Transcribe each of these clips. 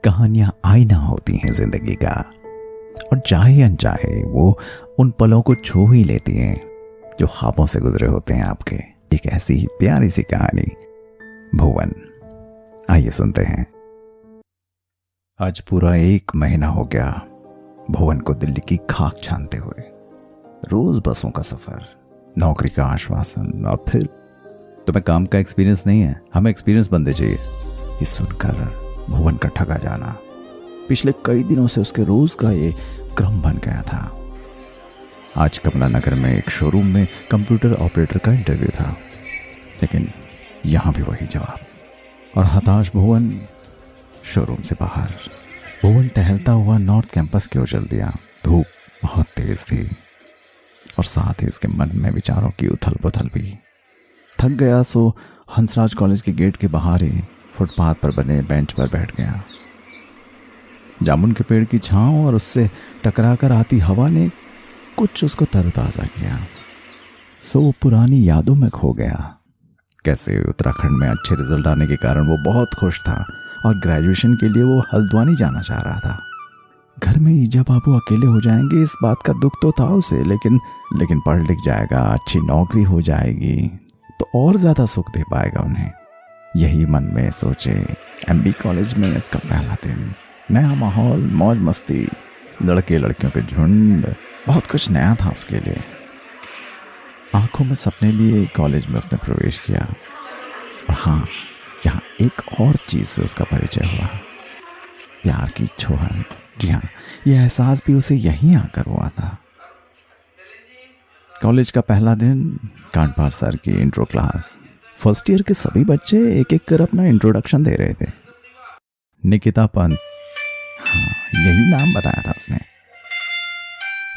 कहानियां आईना होती हैं जिंदगी का, और चाहे अनचाहे वो उन पलों को छू ही लेती हैं जो ख्वाबों से गुजरे होते हैं आपके। एक ऐसी ही प्यारी सी कहानी, भुवन। आइए सुनते हैं। आज पूरा 1 महीना हो गया भुवन को दिल्ली की खाक छानते हुए। रोज बसों का सफर, नौकरी का आश्वासन, और फिर तुम्हें काम का एक्सपीरियंस नहीं है, हमें एक्सपीरियंस बंदे चाहिए। ये सुनकर भुवन का ठगा जाना पिछले कई दिनों से उसके रोज का ये क्रम बन गया था। आज कमला नगर में एक शोरूम में कंप्यूटर ऑपरेटर का इंटरव्यू था, लेकिन यहां भी वही जवाब। और हताश भुवन शोरूम से बाहर। भुवन टहलता हुआ नॉर्थ कैंपस की ओर चल दिया। धूप बहुत तेज थी और साथ ही उसके मन में विचारों की उथल पुथल भी। थक गया सो हंसराज कॉलेज के गेट के बाहर ही फुटपाथ पर बने बेंच पर बैठ गया। जामुन के पेड़ की छांव और उससे टकराकर आती हवा ने कुछ उसको तरोताजा किया। सो पुरानी यादों में खो गया। कैसे उत्तराखंड में अच्छे रिजल्ट आने के कारण वो बहुत खुश था और ग्रेजुएशन के लिए वो हल्द्वानी जाना चाह रहा था। घर में ईजा बाबू अकेले हो जाएंगे इस बात का दुख तो था उसे, लेकिन पढ़ लिख जाएगा, अच्छी नौकरी हो जाएगी तो और ज़्यादा सुख दे पाएगा उन्हें। यही मन में सोचे एमबी कॉलेज में इसका पहला दिन। नया माहौल, मौज मस्ती, लड़के लड़कियों के झुंड, बहुत कुछ नया था उसके लिए। आंखों में सपने लिए कॉलेज में उसने प्रवेश किया। और हाँ, यहाँ एक और चीज़ से उसका परिचय हुआ, प्यार की छोहन। जी हाँ, यह एहसास भी उसे यहीं आकर हुआ था। कॉलेज का पहला दिन, कांडपाल सर की इंट्रो क्लास। फर्स्ट ईयर के सभी बच्चे एक एक कर अपना इंट्रोडक्शन दे रहे थे। निकिता पंत, हाँ यही नाम बताया था उसने।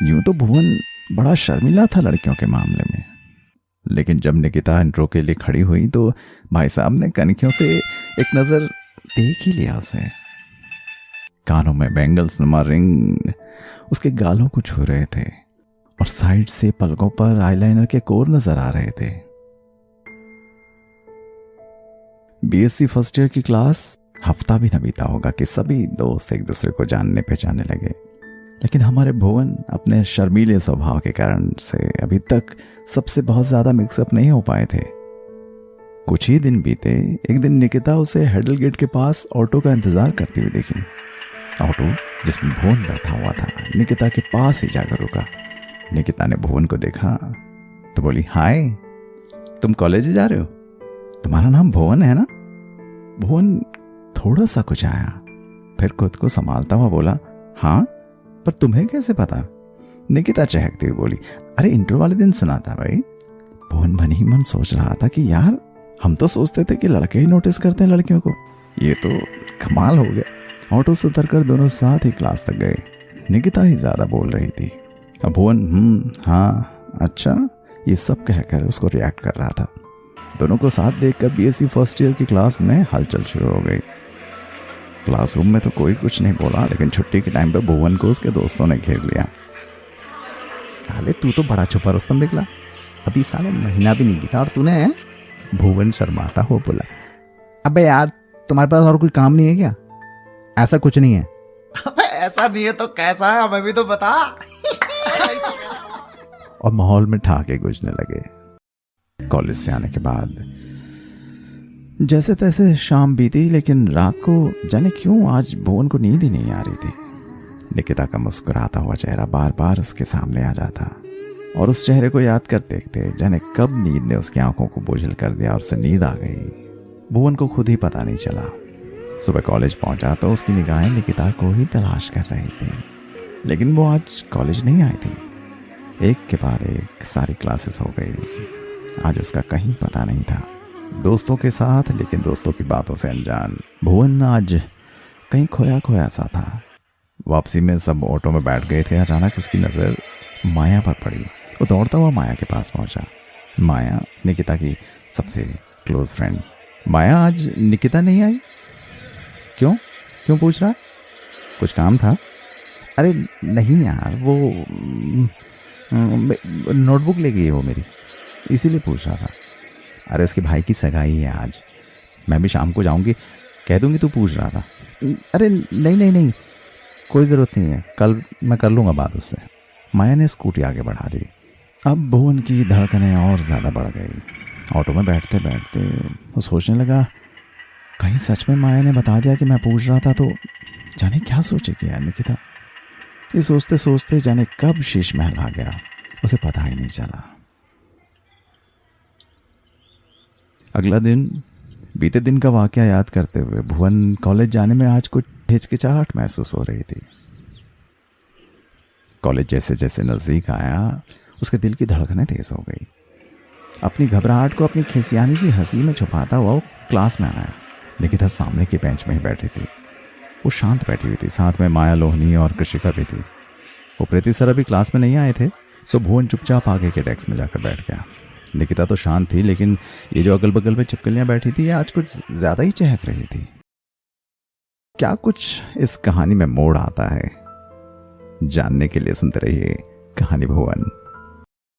यूं तो भुवन बड़ा शर्मिला था लड़कियों के मामले में, लेकिन जब निकिता इंट्रो के लिए खड़ी हुई तो भाई साहब ने कनखियों से एक नज़र देख ही लिया उसे। कानों में बैंगल्स नुमा रिंग उसके गालों को छू रहे थे और साइड से पलकों पर आईलाइनर के कोर नजर आ रहे थे। बीएससी फर्स्ट ईयर की क्लास, हफ्ता भी न बीता होगा कि सभी दोस्त एक दूसरे को जानने पहचानने लगे। लेकिन हमारे भुवन अपने शर्मीले स्वभाव के कारण से अभी तक सबसे बहुत ज्यादा मिक्सअप नहीं हो पाए थे। कुछ ही दिन बीते, एक दिन निकिता उसे हेडल गेट के पास ऑटो का इंतजार करती हुई देखी। ऑटो जिसमें भुवन बैठा हुआ था निकिता के पास ही जाकर रुका। निकिता ने भुवन को देखा तो बोली, हाय, तुम कॉलेज जा रहे हो? तुम्हारा नाम भुवन है ना? भुवन थोड़ा सा कुछ आया, फिर खुद को संभालता हुआ बोला, हाँ, पर तुम्हें कैसे पता? निकिता चहकती हुई बोली, अरे इंटरव्यू वाले दिन सुना था भाई। भुवन मन ही मन सोच रहा था कि यार, हम तो सोचते थे कि लड़के ही नोटिस करते हैं लड़कियों को, ये तो कमाल हो गया। ऑटो से उतरकर दोनों साथ ही क्लास तक गए। निकिता ही ज्यादा बोल रही थी। अब भुवन हाँ, अच्छा, ये सब कहकर उसको रिएक्ट कर रहा था। दोनों को साथ देखकर बीएससी फर्स्ट ईयर की क्लास में हलचल शुरू हो गई। क्लासरूम में तो कोई कुछ नहीं बोला, लेकिन छुट्टी के टाइम पे भुवन को उसके दोस्तों ने घेर लिया। साले तू तो बड़ा छुपा रुस्तम निकला, अभी साले महीना भी नहीं बीता और तूने। भुवन शर्माता हो बोला, अबे यार, तुम्हारे पास और कोई काम नहीं है क्या? ऐसा कुछ नहीं है। अबे ऐसा नहीं है तो कैसा है, हमें भी तो बता। और माहौल में ठहाके गूंजने लगे। कॉलेज से आने के बाद जैसे तैसे शाम बीती, लेकिन रात को जाने क्यों आज भुवन को नींद ही नहीं आ रही थी। निकिता का मुस्कुराता हुआ चेहरा बार बार उसके सामने आ जाता और उस चेहरे को याद कर देखते जाने कब नींद ने उसकी आंखों को बोझिल कर दिया और उसे नींद आ गई। भुवन को खुद ही पता नहीं चला। सुबह कॉलेज पहुंचा तो उसकी निगाहें निकिता को ही तलाश कर रही थी, लेकिन वो आज कॉलेज नहीं आई थी। एक के बाद एक सारी क्लासेस हो गई। आज उसका कहीं पता नहीं था। दोस्तों के साथ, लेकिन दोस्तों की बातों से अनजान। भुवन आज कहीं खोया खोया सा था। वापसी में सब ऑटो में बैठ गए थे। अचानक उसकी नज़र माया पर पड़ी। वो दौड़ता हुआ माया के पास पहुंचा। माया निकिता की सबसे क्लोज फ्रेंड। माया, आज निकिता नहीं आई? क्यों क्यों पूछ रहा? कुछ काम था? अरे नहीं यार, वो नोटबुक ले गई वो मेरी, इसीलिए पूछ रहा था। अरे उसके भाई की सगाई है आज, मैं भी शाम को जाऊंगी, कह दूंगी तू पूछ रहा था। अरे नहीं नहीं नहीं, कोई ज़रूरत नहीं है, कल मैं कर लूँगा बात उससे। माया ने स्कूटी आगे बढ़ा दी। अब भुवन की धड़कनें और ज़्यादा बढ़ गई। ऑटो में बैठते बैठते वो सोचने लगा, कहीं सच में माया ने बता दिया कि मैं पूछ रहा था तो जाने क्या सोचेगी यार निकिता। ये सोचते सोचते जाने कब शीश महल आ गया, उसे पता ही नहीं चला। अगला दिन, बीते दिन का वाकया याद करते हुए भुवन कॉलेज जाने में आज कुछ हिचकिचाहट महसूस हो रही थी। कॉलेज जैसे जैसे नज़दीक आया उसके दिल की धड़कनें तेज हो गई। अपनी घबराहट को अपनी खिसियानी सी हंसी में छुपाता हुआ वो क्लास में आया। निकिता सामने की बेंच में ही बैठी थी। वो शांत बैठी हुई थी, साथ में माया, लोहनी और कृषिका भी थी। वो प्रीति सर अभी क्लास में नहीं आए थे, सो भुवन चुपचाप आगे के डेस्क में जाकर बैठ गया। निकिता तो शांत थी, लेकिन ये जो अगल बगल में चिपकलियां बैठी थी ये आज कुछ ज़्यादा ही चहक रही थी। क्या कुछ इस कहानी में मोड़ आता है, जानने के लिए सुनते रहिए कहानी भुवन।